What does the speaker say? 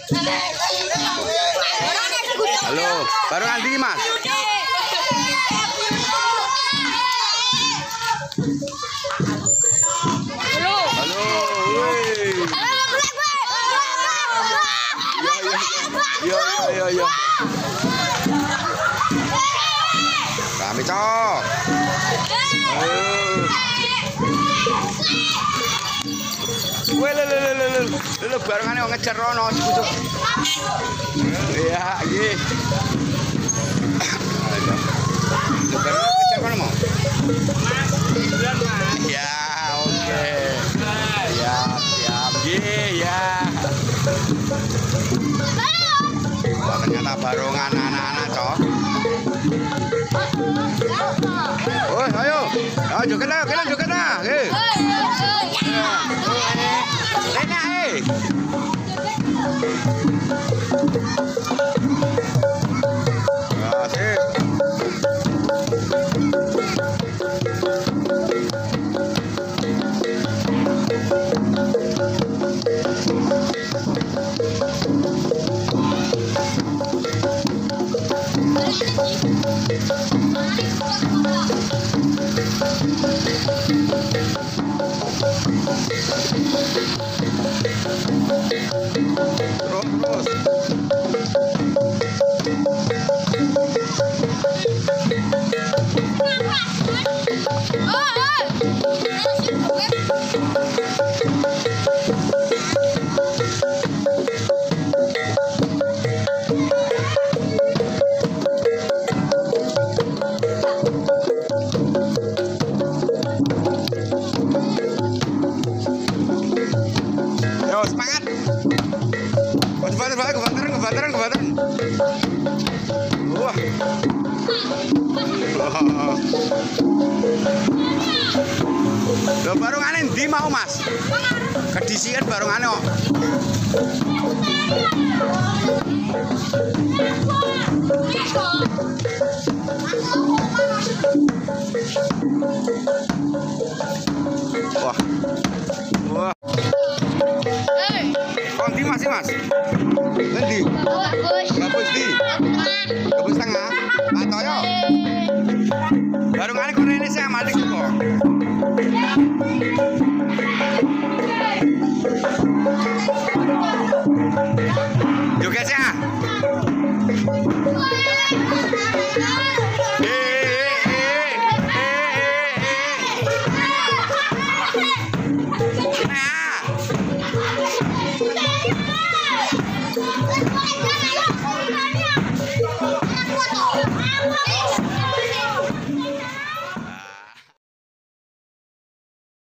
Halo, baru nanti Mas. Halo, woi. Yo. Kami cok. Lho barengane wong ngejar rono cucuk. Iya, iki. Lho bareng ngejar kono mau. Ya, oke. Siap. Iya. Wah, ternyata barongan anak-anak, cok. Oh, ayo. Joget lah. Lena, Asik. Terus. Yo, semangat. Kebataran. Wah. Lho barungane ndi mau, Mas? Kedisikan barungane kok. Wah. Kok ndi masih, Mas? Ngendi? Gabus di. Gabus tengah. Patoyo. Barungane kok rene sing mati kok. Joget ya. Nah.